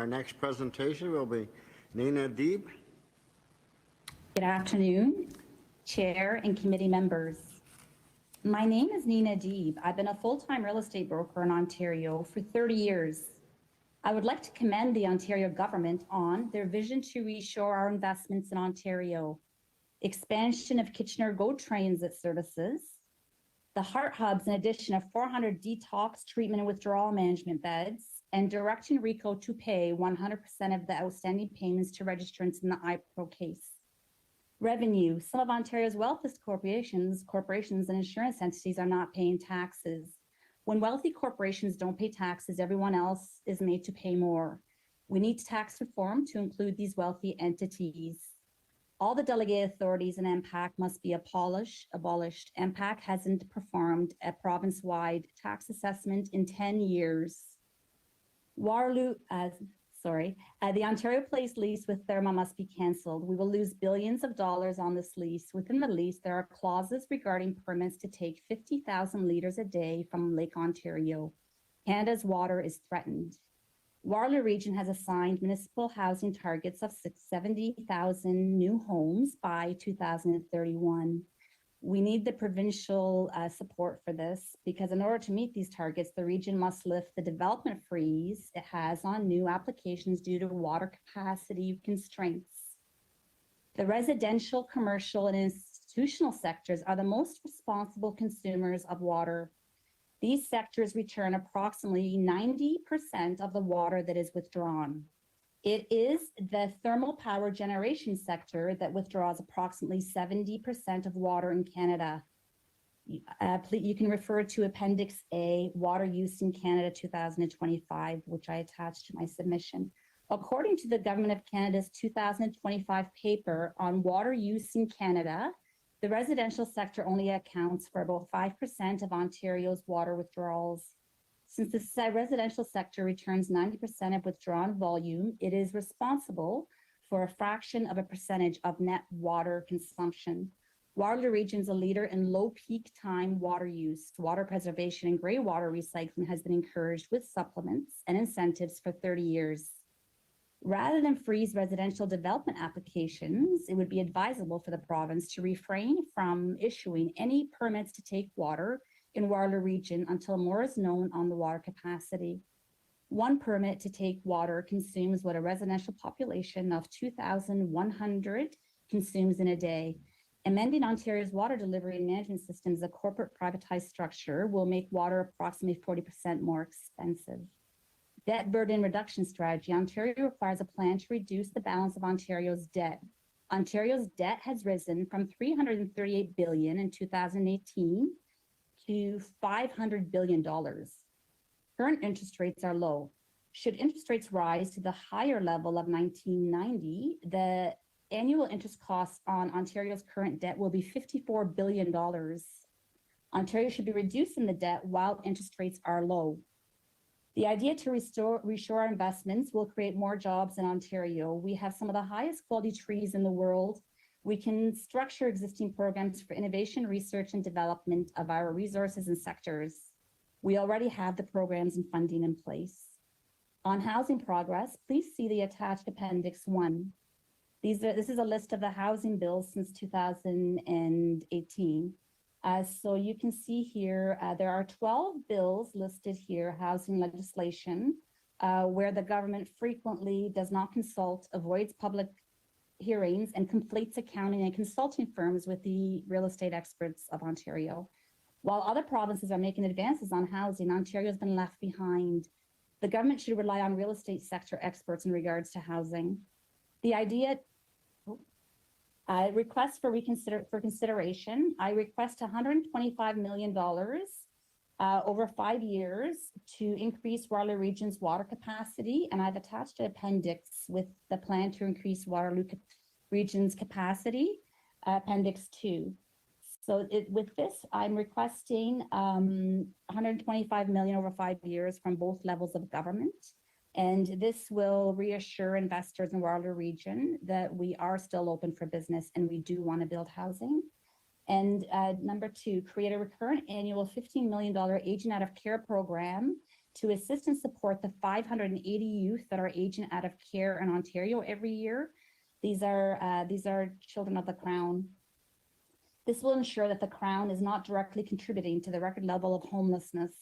Our next presentation will be Nina Deeb. Good afternoon, Chair and committee members. My name is Nina Deeb. I've been a full-time real estate broker in Ontario for 30 years. I would like to commend the Ontario government on their vision to reshore our investments in Ontario, expansion of Kitchener GO Transit services, the Heart Hubs, in addition of 400 detox treatment and withdrawal management beds, and directing RICO to pay 100% of the outstanding payments to registrants in the iPro case. Revenue. Some of Ontario's wealthiest corporations and insurance entities are not paying taxes. When wealthy corporations don't pay taxes, everyone else is made to pay more. We need tax reform to include these wealthy entities. All the delegated authorities in MPAC must be abolished. MPAC hasn't performed a province-wide tax assessment in 10 years. The Ontario Place lease with Therma must be cancelled. We will lose billions of dollars on this lease. Within the lease, there are clauses regarding permits to take 50,000 litres a day from Lake Ontario. Canada's water is threatened. Waterloo Region has assigned municipal housing targets of 70,000 new homes by 2031. We need the provincial support for this because in order to meet these targets, the region must lift the development freeze it has on new applications due to water capacity constraints. The residential, commercial, and institutional sectors are the most responsible consumers of water. These sectors return approximately 90% of the water that is withdrawn. It is the thermal power generation sector that withdraws approximately 70% of water in Canada. You can refer to Appendix A, Water Use in Canada 2025, which I attached to my submission. According to the Government of Canada's 2025 paper on water use in Canada, the residential sector only accounts for about 5% of Ontario's water withdrawals. Since the residential sector returns 90% of withdrawn volume, it is responsible for a fraction of a percentage of net water consumption. Waterloo Region is a leader in low peak time water use. Water preservation and grey water recycling has been encouraged with supplements and incentives for 30 years. Rather than freeze residential development applications, it would be advisable for the province to refrain from issuing any permits to take water in Waterloo Region until more is known on the water capacity. One permit to take water consumes what a residential population of 2,100 consumes in a day. Amending Ontario's water delivery and management systems, a corporate privatized structure, will make water approximately 40% more expensive. Debt burden reduction strategy. Ontario requires a plan to reduce the balance of Ontario's debt. Ontario's debt has risen from $338 billion in 2018 to $500 billion. Current interest rates are low. Should interest rates rise to the higher level of 1990, the annual interest costs on Ontario's current debt will be $54 billion. Ontario should be reducing the debt while interest rates are low. The idea to reshore investments will create more jobs in Ontario. We have some of the highest quality trees in the world. We can structure existing programs for innovation, research, and development of our resources and sectors. We already have the programs and funding in place. On housing progress, please see the attached Appendix 1. This is a list of the housing bills since 2018. So you can see here, there are 12 bills listed here, housing legislation, where the government frequently does not consult, avoids public hearings, and completes accounting and consulting firms with the real estate experts of Ontario. While other provinces are making advances on housing, Ontario has been left behind. The government should rely on real estate sector experts in regards to housing. The idea, request for consideration. I request $125 million over 5 years to increase Waterloo Region's water capacity, and I've attached an appendix with the plan to increase Waterloo Region's capacity, Appendix 2. So with this, I'm requesting $125 million over 5 years from both levels of government. And this will reassure investors in Waterloo Region that we are still open for business and we do want to build housing. And number 2, create a recurrent annual $15 million aging out of care program to assist and support the 580 youth that are aging out of care in Ontario every year. These are children of the Crown. This will ensure that the Crown is not directly contributing to the record level of homelessness.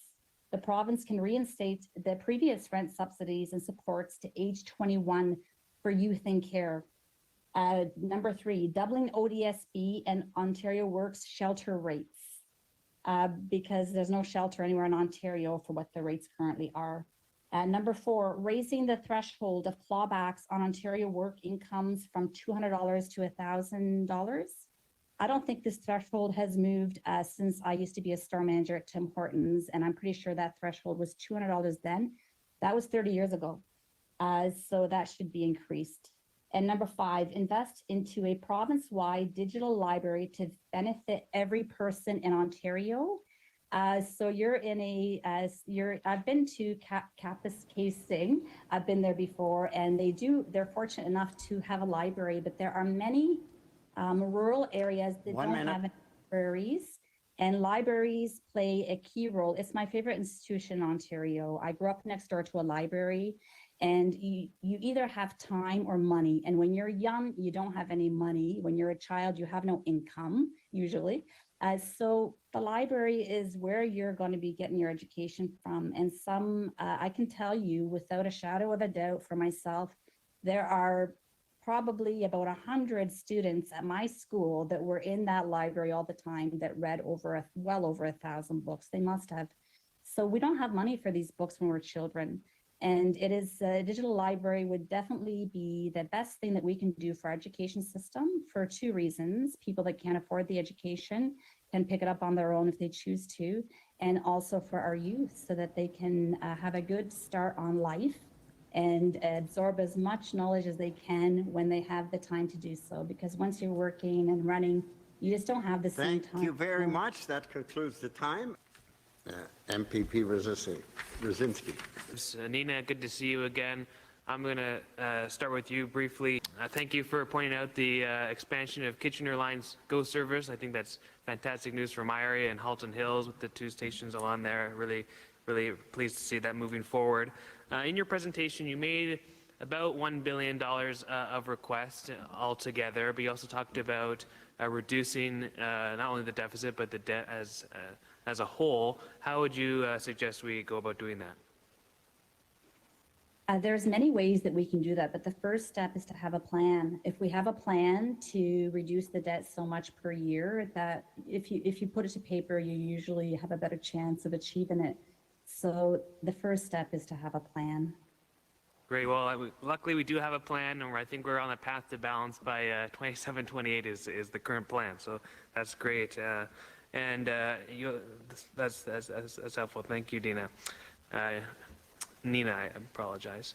The province can reinstate the previous rent subsidies and supports to age 21 for youth in care. Number 3, doubling ODSP and Ontario Works shelter rates, because there's no shelter anywhere in Ontario for what the rates currently are. Number 4, raising the threshold of clawbacks on Ontario work incomes from $200 to $1,000. I don't think this threshold has moved since I used to be a store manager at Tim Hortons, and I'm pretty sure that threshold was $200 then. That was 30 years ago. So that should be increased. And number 5, invest into a province-wide digital library to benefit every person in Ontario. So you're in I've been to Kapuskasing. I've been there before, and they're fortunate enough to have a library, but there are many rural areas that don't have libraries, and libraries play a key role. It's my favorite institution in Ontario. I grew up next door to a library, and you either have time or money. And when you're young, you don't have any money. When you're a child, you have no income, usually. So the library is where you're going to be getting your education from. And I can tell you without a shadow of a doubt for myself, there are probably about 100 students at my school that were in that library all the time that read well over 1,000 books. They must have. So we don't have money for these books when we're children. And a digital library would definitely be the best thing that we can do for our education system for 2 reasons. People that can't afford the education can pick it up on their own if they choose to, and also for our youth so that they can have a good start on life and absorb as much knowledge as they can when they have the time to do so. Because once you're working and running, you just don't have the same time. Thank you very much. That concludes the time. MPP Brzezinski. Nina, good to see you again. I'm going to start with you briefly. Thank you for pointing out the expansion of Kitchener Line's GO service. I think that's fantastic news for my area and Halton Hills with the 2 stations along there. Really pleased to see that moving forward. In your presentation, you made about $1 billion of requests altogether, but you also talked about reducing not only the deficit, but the debt as a whole. How would you suggest we go about doing that? There's many ways that we can do that, but the first step is to have a plan. If we have a plan to reduce the debt so much per year, that if you put it to paper, you usually have a better chance of achieving it. So the first step is to have a plan. Great. Well, luckily we do have a plan, and I think we're on a path to balance by 27, 28 is the current plan. So that's great. That's helpful. Thank you, Dina. Nina, I apologize.